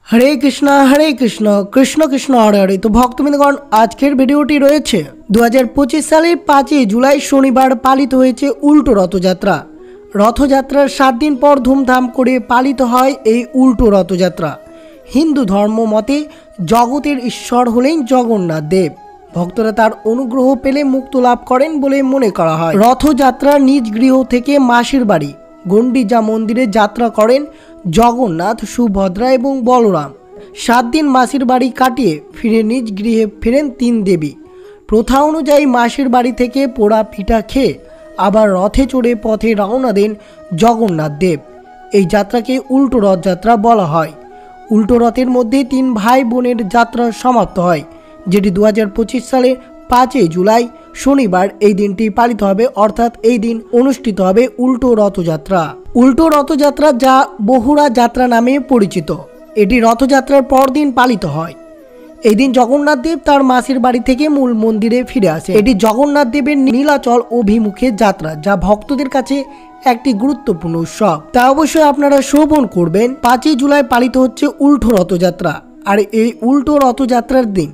हरे कृष्ण कृष्ण कृष्ण हरे हरे। तो भक्तबृंदगण आजकेर भिडियोटी रयेछे 2025 सालेर 5 जुलाई शनिवार पालित हयेछे उल्टो रथयात्रा। रथयात्रार 7 दिन पर धूमधाम करे पालित हय एई उल्टो रथयात्रा। हिंदू धर्म मते जगतेर ईश्वर हलेन जगन्नाथ देव। भक्तरा तार अनुग्रह पेले मुक्ति लाभ करेन बोले मने करा हय। रथयात्रा निज गृह थेके मासिर बाड़ी गंडिजा मंदिरे यात्रा करें जगन्नाथ सुभद्रा एवं बलराम। 7 दिन मासिर बाड़ी काटिए फिरे निज गृहे फिरें 3 देवी। प्रथा अनुयायी मासिर बाड़ी थेके पोड़ा पिठा खेये आबार रथे चढ़े पथे रवना देन जगन्नाथ देव। এই যাত্রাকে উল্টো রথযাত্রা বলা হয়। উল্টো রথের মধ্যে 3 ভাই বোনের যাত্রা সমাপ্ত হয়, যেটি 2025 সালের 5 जुलाई शनिवार এই দিনটি পালিত হবে। অর্থাৎ এই দিন অনুষ্ঠিত হবে উল্টো রথযাত্রা। উল্টো রথযাত্রা যা বহুরা যাত্রা নামে পরিচিত, এটি রথযাত্রার পরদিন পালিত হয়। এই দিন জগন্নাথ দেব তার মাসির বাড়ি থেকে মূল মন্দিরে ফিরে আসে। এটি জগন্নাথ দেবের নীলাচল অভিমুখে যাত্রা, যা ভক্তদের কাছে একটি গুরুত্বপূর্ণ উৎসব। তা অবশ্যই আপনারা শ্রবণ করবেন। 5 জুলাই পালিত হচ্ছে উল্টো রথযাত্রা। আর এই উল্টো রথযাত্রার দিন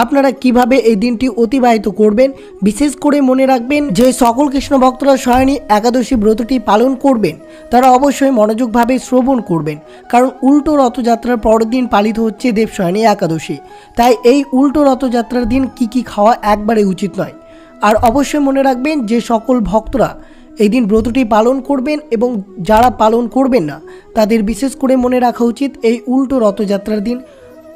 আপনারা কিভাবে এই দিনটি অতিবাহিত করবেন, বিশেষ করে মনে রাখবেন যে সকল কৃষ্ণ ভক্তরা শয়নী একাদশী ব্রতটি পালন করবেন তারা অবশ্যই মনোযোগভাবে শ্রবণ করবেন, কারণ উল্টো রথযাত্রার পরের দিন পালিত হচ্ছে দেবশয়নী একাদশী। তাই এই উল্টো রথযাত্রার দিন কি খাওয়া একবারে উচিত নয়। আর অবশ্যই মনে রাখবেন যে সকল ভক্তরা এই দিন ব্রতটি পালন করবেন এবং যারা পালন করবেন না তাদের বিশেষ করে মনে রাখা উচিত এই উল্টো রথযাত্রার দিন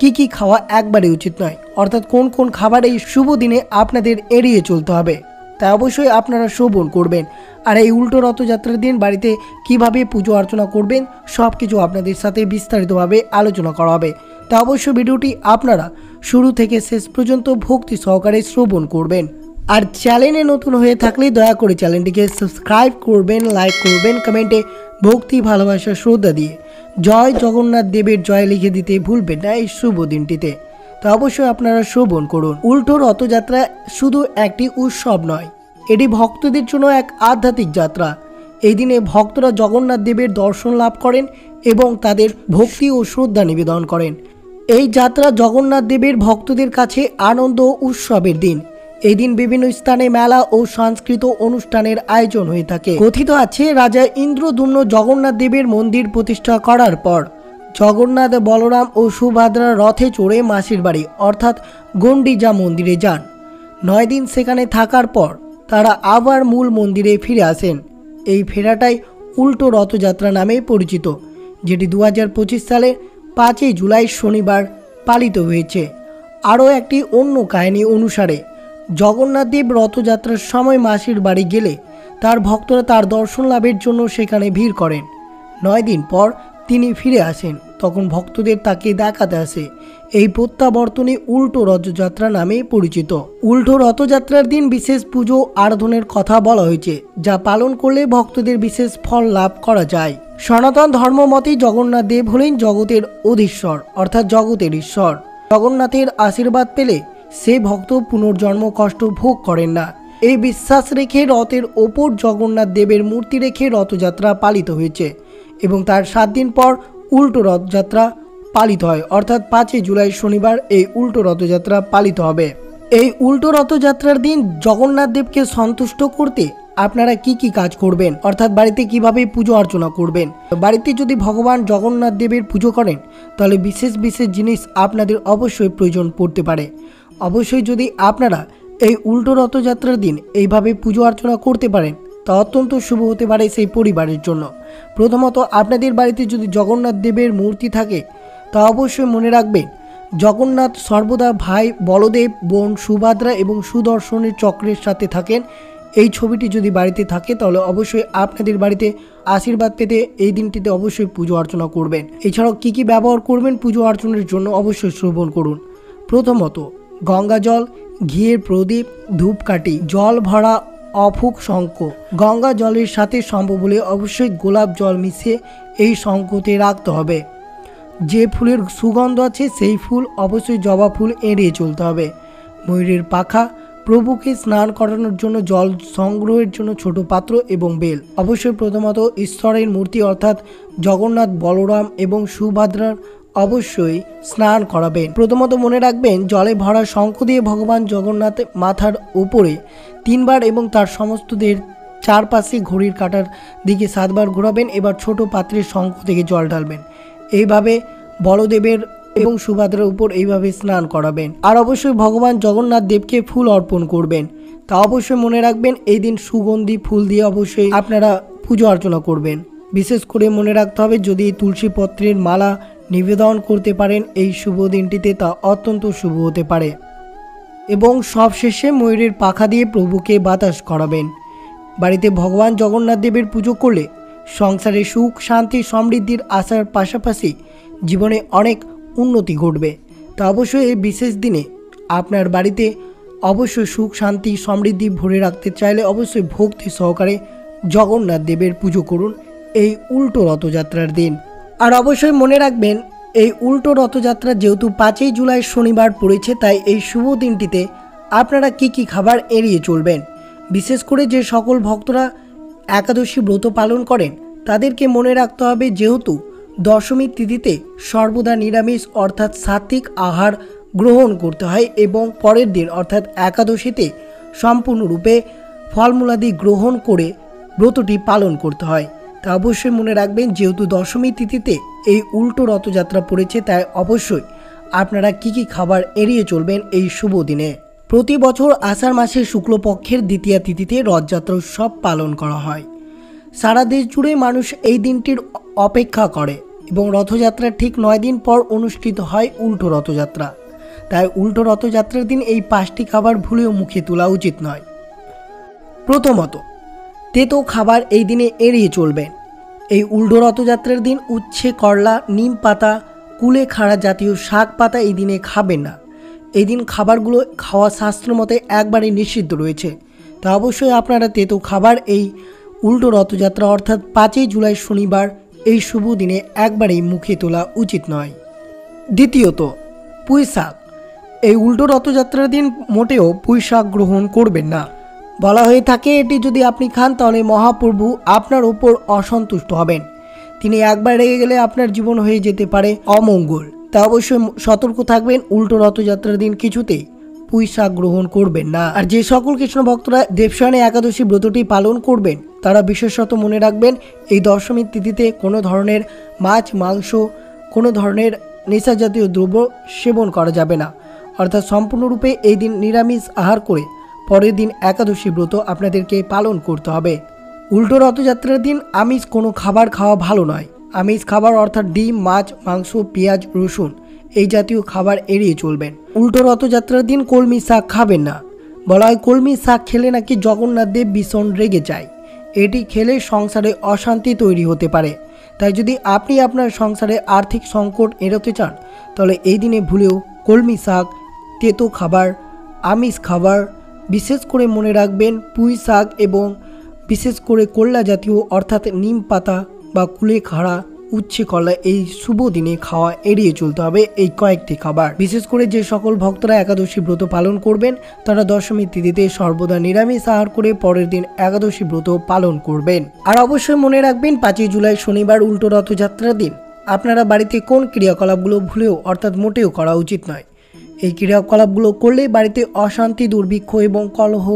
কি খাওয়া একবারে উচিত নয়, অর্থাৎ কোন কোন খাবার এই শুভ দিনে আপনাদের এড়িয়ে চলতে হবে। তাই অবশ্যই আপনারা শ্রবণ করবেন। আর এই উল্টো রথযাত্রার দিন বাড়িতে কিভাবে পুজো অর্চনা করবেন সব কিছু আপনাদের সাথে বিস্তারিতভাবে আলোচনা করা হবে। তাই অবশ্যই ভিডিওটি আপনারা শুরু থেকে শেষ পর্যন্ত ভক্তি সহকারে শ্রবণ করবেন। আর চ্যানেলে নতুন হয়ে থাকলে দয়া করে চ্যানেলটিকে সাবস্ক্রাইব করবেন, লাইক করবেন, কমেন্টে ভক্তি ভালোবাসা শ্রদ্ধা দিয়ে জয় জগন্নাথ দেবের জয় লিখে দিতে ভুলবেন না এই শুভ দিনটিতে। তো অবশ্যই আপনারা শ্রবণ করুন। উল্টো রথযাত্রা শুধু একটি উৎসব নয়, এটি ভক্তদের জন্য এক আধ্যাত্মিক যাত্রা। এই দিনে ভক্তরা জগন্নাথ দেবের দর্শন লাভ করেন এবং তাদের ভক্তি ও শ্রদ্ধা নিবেদন করেন। এই যাত্রা জগন্নাথ দেবের ভক্তদের কাছে আনন্দ উৎসবের দিন। এই দিন বিভিন্ন স্থানে মেলা ও সাংস্কৃতিক অনুষ্ঠানের আয়োজন হয়ে থাকে। কথিত আছে রাজা ইন্দ্রদ্যুম্ন জগন্নাথ দেবের মন্দির প্রতিষ্ঠা করার পর জগন্নাথ, বলরাম ও সুভদ্রা রথে চড়ে মাসির বাড়ি অর্থাৎ গন্ডিজা মন্দিরে যান। 9 দিন সেখানে থাকার পর তারা আবার মূল মন্দিরে ফিরে আসেন। এই ফেরাটাই উল্টো রথযাত্রা নামে পরিচিত, যেটি 2025 সালের 5 জুলাই শনিবার পালিত হয়েছে। আরও একটি অন্য কাহিনী অনুসারে জগন্নাথ দেব রথযাত্রার সময় মাসির বাড়ি গেলে তার ভক্তরা তার দর্শন লাভের জন্য সেখানে ভিড় করেন। 9 দিন পর তিনি ফিরে আসেন, তখন ভক্তদের তাকে দেখাতে আসে। এই প্রত্যাবর্তনে উল্টো রথযাত্রা নামে পরিচিত। উল্টো রথযাত্রার দিন বিশেষ পুজো আরাধনের কথা বলা হয়েছে, যা পালন করলে ভক্তদের বিশেষ ফল লাভ করা যায়। সনাতন ধর্ম মতে জগন্নাথ দেব হলেন জগতের অধীশ্বর অর্থাৎ জগতের ঈশ্বর। জগন্নাথের আশীর্বাদ পেলে সে ভক্ত পুনর্জন্ম কষ্ট ভোগ করেন না। এই বিশ্বাস রেখে রথের ওপর জগন্নাথ দেবের মূর্তি রেখে রথযাত্রা পালিত হয়েছে এবং তার 7 দিন পর উল্টো রথযাত্রা পালিত হয়। অর্থাৎ 5 জুলাই শনিবার এই উল্টো রথযাত্রা পালিত হবে। এই উল্টো রথযাত্রার দিন জগন্নাথ দেবকে সন্তুষ্ট করতে আপনারা কি কাজ করবেন, অর্থাৎ বাড়িতে কিভাবে পুজো অর্চনা করবেন। বাড়িতে যদি ভগবান জগন্নাথ দেবের পুজো করেন তাহলে বিশেষ জিনিস আপনাদের অবশ্যই প্রয়োজন পড়তে পারে। অবশ্যই যদি আপনারা এই উল্টো রথযাত্রার দিন এইভাবে পুজো অর্চনা করতে পারেন তা অত্যন্ত শুভ হতে পারে সেই পরিবারের জন্য। প্রথমত আপনাদের বাড়িতে যদি জগন্নাথ দেবের মূর্তি থাকে তা অবশ্যই মনে রাখবেন জগন্নাথ সর্বদা ভাই বলদেব, বোন সুভদ্রা এবং সুদর্শনের চক্রের সাথে থাকেন। এই ছবিটি যদি বাড়িতে থাকে তাহলে অবশ্যই আপনাদের বাড়িতে আশীর্বাদ পেতে এই দিনটিতে অবশ্যই পুজো অর্চনা করবেন। এছাড়াও কি ব্যবহার করবেন পুজো অর্চনার জন্য অবশ্যই শ্রবণ করুন। প্রথমত গঙ্গা জল, ঘিয়ের প্রদীপ, ধূপকাঠি, জল ভরা অফুক শঙ্খ। গঙ্গা জলের সাথে সম্ভব হলে অবশ্যই গোলাপ জল মিশিয়ে এই শঙ্খতে রাখতে হবে। যে ফুলের সুগন্ধ আছে সেই ফুল অবশ্যই জবা ফুল এড়িয়ে চলতে হবে। ময়ূরের পাখা, প্রভুকে স্নান করানোর জন্য জল সংগ্রহের জন্য ছোট পাত্র এবং বেল। অবশ্যই প্রথমত ঈশ্বরের মূর্তি অর্থাৎ জগন্নাথ, বলরাম এবং সুভদ্রার অবশ্যই স্নান করাবেন। প্রথমত মনে রাখবেন, জলে ভরা শঙ্খ দিয়ে ভগবান জগন্নাথ মাথার উপরে 3 বার এবং তার সমস্ত দেহের চারপাশে ঘড়ির কাঁটার দিকে 7 বার ঘোরাবেন। এবার ছোট পাত্রের শঙ্খ থেকে জল ঢালবেন। এইভাবে বলদেবের এবং সুভদ্রার উপর এইভাবে স্নান করাবেন। আর অবশ্যই ভগবান জগন্নাথ দেবকে ফুল অর্পণ করবেন। তা অবশ্যই মনে রাখবেন, এই দিন সুগন্ধি ফুল দিয়ে অবশ্যই আপনারা পুজো অর্চনা করবেন। বিশেষ করে মনে রাখতে হবে, যদি তুলসী পত্রের মালা নিবেদন করতে পারেন এই শুভ দিনটিতে, তা অত্যন্ত শুভ হতে পারে। এবং সবশেষে ময়ূরের পাখা দিয়ে প্রভুকে বাতাস করাবেন। বাড়িতে ভগবান জগন্নাথ দেবের পুজো করলে সংসারে সুখ শান্তি সমৃদ্ধির আসার পাশাপাশি জীবনে অনেক উন্নতি ঘটবে। তা অবশ্যই এই বিশেষ দিনে আপনার বাড়িতে অবশ্যই সুখ শান্তি সমৃদ্ধি ভরে রাখতে চাইলে অবশ্যই ভক্তি সহকারে জগন্নাথ দেবের পুজো করুন এই উল্টো রথযাত্রার দিন। আর অবশ্যই মনে রাখবেন, এই উল্টো রথযাত্রা যেহেতু 5ই জুলাই শনিবার পড়েছে, তাই এই শুভ দিনটিতে আপনারা কি খাবার এড়িয়ে চলবেন। বিশেষ করে যে সকল ভক্তরা একাদশী ব্রত পালন করেন তাদেরকে মনে রাখতে হবে, যেহেতু দশমীর তিথিতে সর্বদা নিরামিষ অর্থাৎ সাত্ত্বিক আহার গ্রহণ করতে হয় এবং পরের দিন অর্থাৎ একাদশীতে সম্পূর্ণরূপে ফলমূলাদি গ্রহণ করে ব্রতটি পালন করতে হয়। তা অবশ্যই মনে রাখবেন, যেহেতু দশমী তিথিতে এই উল্টো রথযাত্রা পড়েছে, তাই অবশ্যই আপনারা কি খাবার এড়িয়ে চলবেন এই শুভ দিনে। প্রতি বছর আষাঢ় মাসের শুক্লপক্ষের দ্বিতীয়া তিথিতে রথযাত্রা উৎসব পালন করা হয়। সারা দেশ জুড়ে মানুষ এই দিনটির অপেক্ষা করে এবং রথযাত্রার ঠিক 9 দিন পর অনুষ্ঠিত হয় উল্টো রথযাত্রা। তাই উল্টো রথযাত্রার দিন এই 5টি খাবার ভুলেও মুখে তোলা উচিত নয়। প্রথমত, তেতো খাবার এই দিনে এড়িয়ে চলবেন। এই উল্টো রথযাত্রার দিন উচ্ছে, করলা, নিম পাতা, কুলেখাড়া জাতীয় শাক পাতা এই দিনে খাবেন না। এই দিন খাবারগুলো খাওয়া শাস্ত্র মতে একবারে নিষিদ্ধ রয়েছে। তা অবশ্যই আপনারা তেতো খাবার এই উল্টো রথযাত্রা অর্থাৎ 5ই জুলাই শনিবার এই শুভ দিনে একবারেই মুখে তোলা উচিত নয়। দ্বিতীয়ত, পুঁই শাক। এই উল্টো রথযাত্রার দিন মোটেও পুঁই শাক গ্রহণ করবেন না। বলা হয়ে থাকে, এটি যদি আপনি খান তাহলে মহাপ্রভু আপনার উপর অসন্তুষ্ট হবেন। তিনি একবার রেগে গেলে আপনার জীবন হয়ে যেতে পারে অমঙ্গল। তা অবশ্যই সতর্ক থাকবেন, উল্টো রথযাত্রার দিন কিছুতেই পুঁই শাক গ্রহণ করবেন না। আর যে সকল কৃষ্ণ ভক্তরা দেবশয়নী একাদশী ব্রতটি পালন করবেন তারা বিশেষত মনে রাখবেন, এই দশমীর তিথিতে কোনো ধরনের মাছ মাংস কোনো ধরনের নেশা জাতীয় দ্রব্য সেবন করা যাবে না। অর্থাৎ সম্পূর্ণরূপে এই দিন নিরামিষ আহার করে পরের দিন একাদশী ব্রত আপনাদেরকে পালন করতে হবে। উল্টো রথযাত্রার দিন আমিষ কোনো খাবার খাওয়া ভালো নয়। আমিষ খাবার অর্থাৎ ডিম, মাছ, মাংস, পেঁয়াজ, রসুন এই জাতীয় খাবার এড়িয়ে চলবেন। উল্টো রথযাত্রার দিন কলমি শাক খাবেন না। বলা হয়, কলমি শাক খেলে নাকি জগন্নাথ দেব ভীষণ রেগে যায়। এটি খেলে সংসারে অশান্তি তৈরি হতে পারে। তাই যদি আপনি আপনার সংসারে আর্থিক সংকট এড়াতে চান তাহলে এই দিনে ভুলেও কলমি শাক, তেতো খাবার, আমিষ খাবার, বিশেষ করে মনে রাখবেন পুঁই শাক এবং বিশেষ করে করলা জাতীয় অর্থাৎ নিম পাতা বা কুলেখাড়া, উচ্ছে, কলা এই শুভ দিনে খাওয়া এড়িয়ে চলতে হবে এই কয়েকটি খাবার। বিশেষ করে যে সকল ভক্তরা একাদশী ব্রত পালন করবেন তারা দশমীর তিথিতে সর্বদা নিরামিষ আহার করে পরের দিন একাদশী ব্রত পালন করবেন। আর অবশ্যই মনে রাখবেন, 5ই জুলাই শনিবার উল্টো রথযাত্রার দিন আপনারা বাড়িতে কোন ক্রিয়াকলাপগুলো ভুলেও অর্থাৎ মোটেও করা উচিত নয়। এই ক্রিয়াকলাপগুলো করলে বাড়িতে অশান্তি, দুর্ভিক্ষ এবং কলহ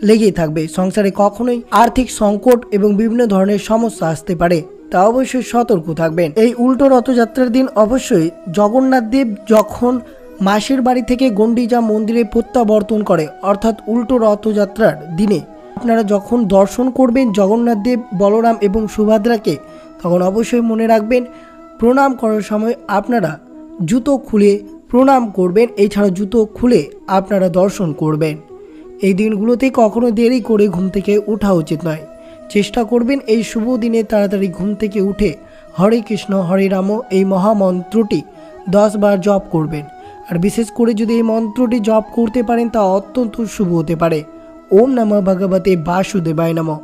লেগেই থাকবে। সংসারে কখনোই আর্থিক সংকট এবং বিভিন্ন ধরনের সমস্যা আসতে পারে। তা অবশ্যই সতর্ক থাকবেন। এই উল্টো রথযাত্রার দিন অবশ্যই জগন্নাথ দেব যখন মাসির বাড়ি থেকে গন্ডিচা মন্দিরে প্রত্যাবর্তন করে অর্থাৎ উল্টো রথযাত্রার দিনে আপনারা যখন দর্শন করবেন জগন্নাথ দেব, বলরাম এবং সুভদ্রাকে, তখন অবশ্যই মনে রাখবেন প্রণাম করার সময় আপনারা জুতো খুলে প্রণাম করবেন। এছাড়া জুতো খুলে আপনারা দর্শন করবেন। এই দিনগুলোতে কখনো দেরি করে ঘুম থেকে ওঠা উচিত নয়। চেষ্টা করবেন এই শুভ দিনে তাড়াতাড়ি ঘুম থেকে উঠে হরে কৃষ্ণ হরে রাম এই মহামন্ত্রটি 10 বার জপ করবেন। আর বিশেষ করে যদি এই মন্ত্রটি জপ করতে পারেন তা অত্যন্ত শুভ হতে পারে। ওম নমঃ ভগবতে বাসুদেবায় নমঃ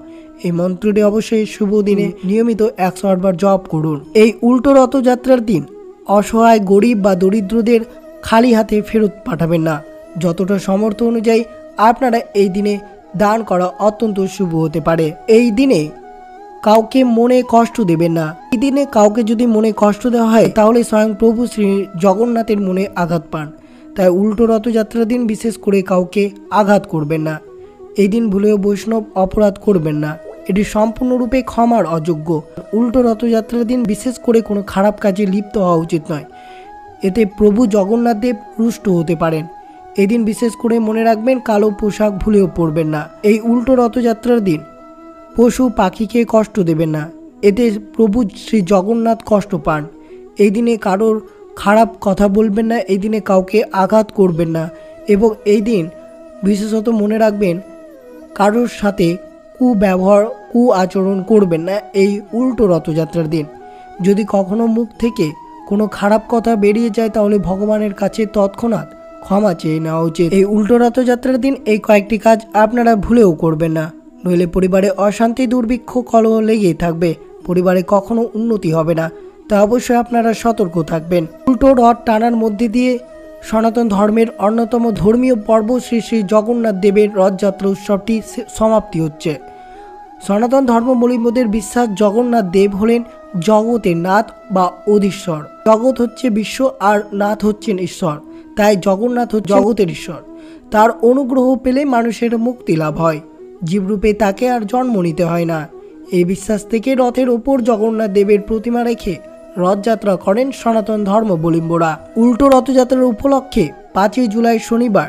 এই মন্ত্রটি অবশ্যই শুভ দিনে নিয়মিত 108 বার জপ করুন। এই উল্টো রথযাত্রার দিন অসহায়, গরিব বা দরিদ্রদের খালি হাতে ফেরত পাঠাবেন না। যতটা সামর্থ্য অনুযায়ী আপনারা এই দিনে দান করা অত্যন্ত শুভ হতে পারে। এই দিনে কাউকে মনে কষ্ট দেবেন না। এই দিনে কাউকে যদি মনে কষ্ট দেওয়া হয় তাহলে স্বয়ং প্রভু শ্রী জগন্নাথের মনে আঘাত পান। তাই উল্টো রথযাত্রার দিন বিশেষ করে কাউকে আঘাত করবেন না। এই দিন ভুলেও বৈষ্ণব অপরাধ করবেন না, এটি সম্পূর্ণরূপে ক্ষমার অযোগ্য। উল্টো রথযাত্রার দিন বিশেষ করে কোনো খারাপ কাজে লিপ্ত হওয়া উচিত নয়, এতে প্রভু জগন্নাথ দেব রুষ্ট হতে পারেন। এদিন বিশেষ করে মনে রাখবেন কালো পোশাক ভুলেও পরবেন না। এই উল্টো রথযাত্রার দিন পশু পাখিকে কষ্ট দেবেন না, এতে প্রভু শ্রী জগন্নাথ কষ্ট পান। এই দিনে কারোর খারাপ কথা বলবেন না, এই দিনে কাউকে আঘাত করবেন না এবং এই দিন বিশেষত মনে রাখবেন কারোর সাথে কুব্যবহার আচরণ করবেন না। এই উল্টো রথযাত্রার দিন যদি কখনো মুখ থেকে কোনো খারাপ কথা বেরিয়ে যায় তাহলে ভগবানের কাছে তৎক্ষণাৎ ক্ষমা চেয়ে নেওয়া উচিত। এই উল্টো রথযাত্রার দিন এই কয়েকটি কাজ আপনারা ভুলেও করবেন না, নইলে পরিবারে অশান্তি দুর্ভিক্ষ কলহ লেগেই থাকবে, পরিবারে কখনো উন্নতি হবে না। তা অবশ্যই আপনারা সতর্ক থাকবেন। উল্টো রথ টানার মধ্যে দিয়ে সনাতন ধর্মের অন্যতম ধর্মীয় পর্ব শ্রী শ্রী জগন্নাথ দেবের রথযাত্রা উৎসবটি সমাপ্তি হচ্ছে। সনাতন ধর্মাবলম্বীদের বিশ্বাস জগন্নাথ দেব হলেন জগতের নাথ বা অধীশ্বর। জগৎ হচ্ছে বিশ্ব আর নাথ হচ্ছেন ঈশ্বর, তাই জগন্নাথ হচ্ছে জগতের ঈশ্বর। তার অনুগ্রহ পেলে মানুষের মুক্তি লাভ হয়, জীবরূপে তাকে আর জন্ম নিতে হয় না। এই বিশ্বাস থেকে রথের ওপর জগন্নাথ দেবের প্রতিমা রেখে রথযাত্রা করেন সনাতন ধর্মাবলম্বীরা। উল্টো রথযাত্রার উপলক্ষে 5ই জুলাই শনিবার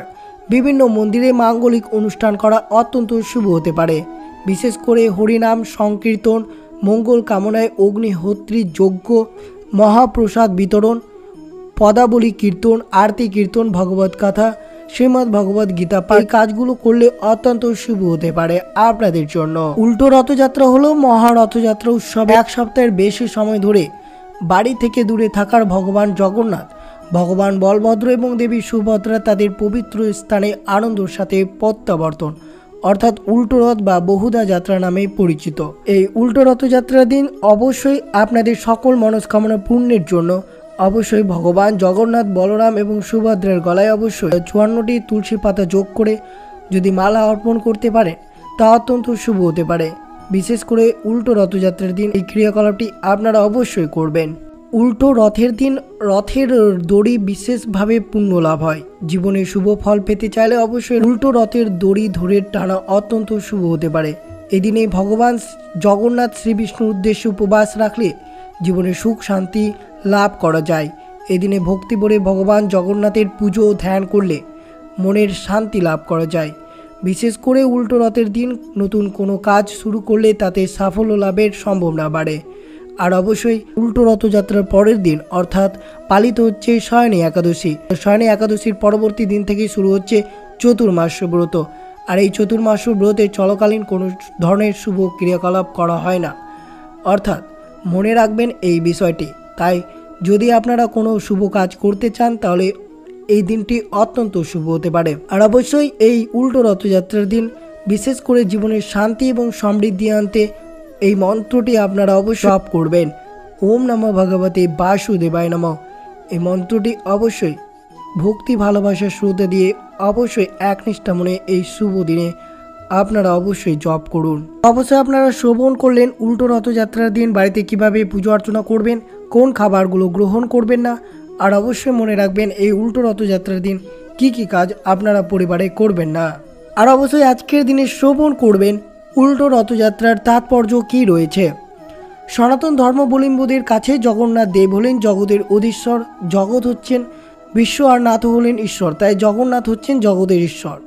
বিভিন্ন মন্দিরে মাঙ্গলিক অনুষ্ঠান করা অত্যন্ত শুভ হতে পারে। বিশেষ করে হরিনাম সংকীর্তন, মঙ্গল কামনায় অগ্নিহোত্রী যজ্ঞ, মহাপ্রসাদ বিতরণ, পদাবলী কীর্তন, আরতি কীর্তন, ভগবত কথা, শ্রীমদ্ ভগবত গীতা পাঠ কাজগুলো করলে অত্যন্ত শুভ হতে পারে আপনাদের জন্য। উল্টো রথযাত্রা হলো মহারথযাত্রা উৎসব। এক সপ্তাহের বেশি সময় ধরে বাড়ি থেকে দূরে থাকার ভগবান জগন্নাথ, ভগবান বলভদ্র এবং দেবী সুভদ্রা তাদের পবিত্র স্থানে আনন্দের সাথে প্রত্যাবর্তন অর্থাৎ উল্টো রথ বা বহুদা যাত্রা নামে পরিচিত। এই উল্টো রথযাত্রার দিন অবশ্যই আপনাদের সকল মনস্কামনা পূর্ণের জন্য অবশ্যই ভগবান জগন্নাথ, বলরাম এবং সুভদ্রার গলায় অবশ্যই 54টি তুলসী পাতা যোগ করে যদি মালা অর্পণ করতে পারেন তা অত্যন্ত শুভ হতে পারে। বিশেষ করে উল্টো রথযাত্রার দিন এই ক্রিয়াকলাপটি আপনারা অবশ্যই করবেন। উল্টো রথের দিন রথের দড়ি বিশেষভাবে পুণ্য লাভ হয়। জীবনে শুভ ফল পেতে চাইলে অবশ্যই উল্টো রথের দড়ি ধরে টানা অত্যন্ত শুভ হতে পারে। এদিনে ভগবান জগন্নাথ শ্রী বিষ্ণুর উদ্দেশ্যে উপবাস রাখলে জীবনে সুখ শান্তি লাভ করা যায়। এদিনে ভক্তি ভরে ভগবান জগন্নাথের পুজো ও ধ্যান করলে মনের শান্তি লাভ করা যায়। বিশেষ করে উল্টো রথের দিন নতুন কোনো কাজ শুরু করলে তাতে সাফল্য লাভের সম্ভাবনা বাড়ে। আর অবশ্যই উল্টো রথযাত্রার পরের দিন অর্থাৎ পালিত হচ্ছে শয়নী একাদশী। শয়নী একাদশীর পরবর্তী দিন থেকেই শুরু হচ্ছে চতুর্মাস্য ব্রত। আর এই চতুর্মাস্য ব্রতের চলাকালীন কোনো ধরনের শুভ ক্রিয়াকলাপ করা হয় না, অর্থাৎ মনে রাখবেন এই বিষয়টি। তাই যদি আপনারা কোনো শুভ কাজ করতে চান তাহলে এই দিনটি অত্যন্ত শুভ হতে পারে। আর অবশ্যই এই উল্টো রথযাত্রার দিন বিশেষ করে জীবনের শান্তি এবং সমৃদ্ধি আনতে এই মন্ত্রটি আপনারা অবশ্যই জপ করবেন। ওম নমঃ ভগবতে বাসুদেবায় নমঃ। এই মন্ত্রটি অবশ্যই ভক্তি ভালোবাসার শ্রদ্ধা দিয়ে অবশ্যই একনিষ্ঠা মনে এই শুভ দিনে আপনারা অবশ্যই জপ করুন। অবশ্যই আপনারা শ্রবণ করলেন উল্টো রথযাত্রার দিন বাড়িতে কিভাবে পুজো অর্চনা করবেন, কোন খাবারগুলো গ্রহণ করবেন না, আর অবশ্যই মনে রাখবেন এই উল্টো রথযাত্রার দিন কি কি কাজ আপনারা পরিবারে করবেন না। আর অবশ্যই আজকের দিনে শ্রবণ করবেন উল্টো রথযাত্রার তাৎপর্য কী রয়েছে। সনাতন ধর্মাবলম্বীদের কাছে জগন্নাথ দেব হলেন জগতের অধীশ্বর। জগৎ হচ্ছেন বিশ্ব আর নাথ হলেন ঈশ্বর, তাই জগন্নাথ হচ্ছেন জগতের ঈশ্বর।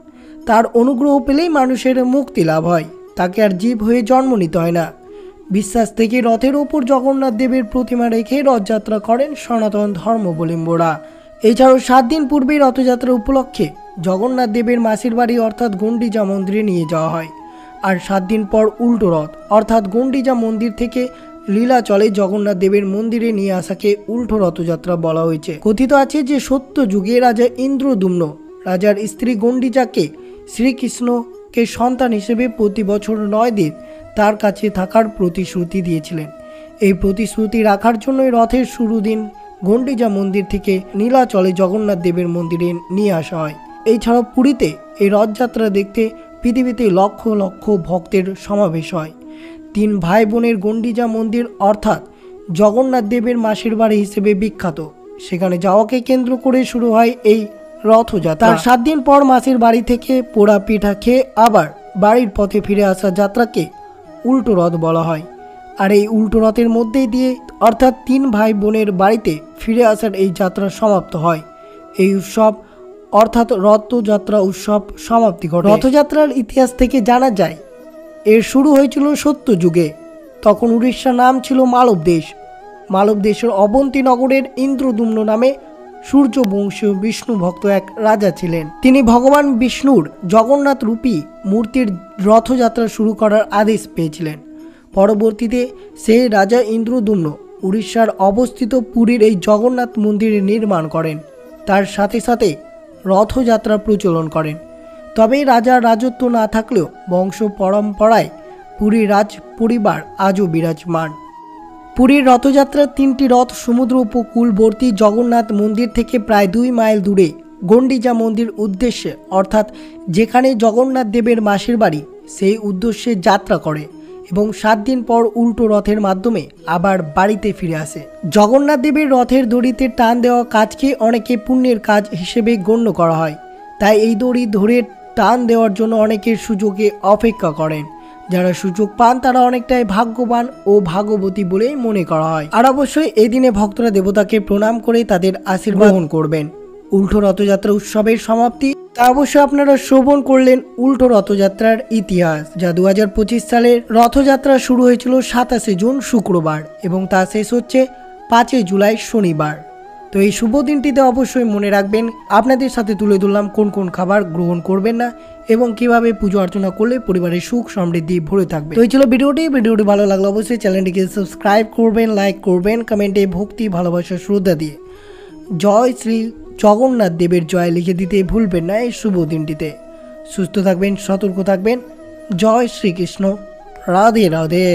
তার অনুগ্রহ পেলেই মানুষের মুক্তি লাভ হয়, তাকে আর জীব হয়ে জন্ম নিতে হয় না। বিশ্বাস থেকে রথের ওপর জগন্নাথ দেবের প্রতিমা রেখে রথযাত্রা করেন সনাতন ধর্মাবলম্বীরা। এছাড়াও 7 দিন পূর্বেই রথযাত্রা উপলক্ষে জগন্নাথ দেবের মাসির বাড়ি অর্থাৎ গুন্ডিচা মন্দিরে নিয়ে যাওয়া হয়। আর 7 দিন পর উল্টো রথ অর্থাৎ গুন্ডিচা মন্দির থেকে লীলাচলে জগন্নাথ দেবের মন্দিরে নিয়ে আসাকে উল্টো রথযাত্রা বলা হয়েছে। কথিত আছে যে সত্য যুগে রাজা ইন্দ্রদুম্ন রাজার স্ত্রী গুন্ডিচাকে শ্রীকৃষ্ণকে সন্তান হিসেবে প্রতি বছর 9 দিন তার কাছে থাকার প্রতিশ্রুতি দিয়েছিলেন। এই প্রতিশ্রুতি রাখার জন্যই রথের শুরু দিন গুন্ডিচা মন্দির থেকে নীলাচলে জগন্নাথ দেবের মন্দিরে নিয়ে আসা হয়। এছাড়াও পুরীতে এই রথযাত্রা দেখতে পৃথিবীতে লক্ষ লক্ষ ভক্তের সমাবেশ হয়। তিন ভাই বোনের গন্ডিজা মন্দির অর্থাৎ জগন্নাথ দেবের মাসির বাড়ি হিসেবে বিখ্যাত। সেখানে যাওয়াকে কেন্দ্র করে শুরু হয় এই রথযাত্রা। তার 7 দিন পর মাসির বাড়ি থেকে পোড়া পিঠা খেয়ে আবার বাড়ির পথে ফিরে আসা যাত্রাকে উল্টো রথ বলা হয়। আর এই উল্টো রথের মধ্যে দিয়ে অর্থাৎ 3 ভাই বোনের বাড়িতে ফিরে আসার এই যাত্রা সমাপ্ত হয়। এই উৎসব অর্থাৎ রথযাত্রা উৎসব সমাপ্তি ঘটে। রথযাত্রার ইতিহাস থেকে জানা যায় এর শুরু হয়েছিল সত্য যুগে। তখন উড়িষ্যার নাম ছিল মালব দেশ। মালব দেশের অবন্তী নগরের ইন্দ্রদুম্ন নামে সূর্যবংশীয় বিষ্ণু ভক্ত এক রাজা ছিলেন। তিনি ভগবান বিষ্ণুর জগন্নাথ রূপী মূর্তির রথযাত্রা শুরু করার আদেশ পেয়েছিলেন। পরবর্তীতে সেই রাজা ইন্দ্রদুম্ন উড়িষ্যার অবস্থিত পুরীর এই জগন্নাথ মন্দিরের নির্মাণ করেন। তার সাথে সাথে রথযাত্রা প্রচলন করেন। তবে রাজার রাজত্ব না থাকলেও বংশ পরম্পরায় পুরীর রাজ পরিবার আজও বিরাজমান। পুরীর রথযাত্রার 3টি রথ সমুদ্র উপকূলবর্তী জগন্নাথ মন্দির থেকে প্রায় 2 মাইল দূরে গন্ডিজা মন্দির উদ্দেশ্যে অর্থাৎ যেখানে জগন্নাথ দেবের মাসির বাড়ি সেই উদ্দেশ্যে যাত্রা করে এবং 7 দিন পর উল্টো রথের মাধ্যমে আবার বাড়িতে ফিরে আসে। জগন্নাথ দেবের রথের দড়িতে টান দেওয়া কাজকে অনেকে পুণ্যের কাজ হিসেবে গণ্য করা হয়। তাই এই দড়ি ধরে টান দেওয়ার জন্য অনেকের সুযোগে অপেক্ষা করেন। যারা সুযোগ পান তারা অনেকটাই ভাগ্যবান ও ভাগ্যবতী বলেই মনে করা হয়। আর অবশ্যই এই দিনে ভক্তরা দেবতাকে প্রণাম করে তাদের আশীর্বাদ গ্রহণ করবেন। উল্টো রথযাত্রা উৎসবের সমাপ্তি তা অবশ্যই আপনারা শ্রবণ করলেন উল্টো রথযাত্রার ইতিহাস, যা 2025 সালের রথযাত্রা শুরু হয়েছিল 27 জুন শুক্রবার এবং তা শেষ হচ্ছে 5 জুলাই শনিবার। তো এই শুভ দিনটিতে অবশ্যই মনে রাখবেন আপনাদের সাথে তুলে ধরলাম কোন কোন খাবার গ্রহণ করবেন না এবং কিভাবে পুজো অর্চনা করলে পরিবারের সুখ সমৃদ্ধি ভরে থাকবে। তো এই ছিল ভিডিওটি ভালো লাগলে অবশ্যই চ্যানেলটিকে সাবস্ক্রাইব করবেন, লাইক করবেন, কমেন্টে ভক্তি ভালোবাসা শ্রদ্ধা দিয়ে জয় শ্রী জগন্নাথ দেবের জয় লিখে দিতে ভুলবেন না। এই শুভ দিনটিতে সুস্থ থাকবেন, সতর্ক থাকবেন। জয় শ্রীকৃষ্ণ, রাধে রাধে।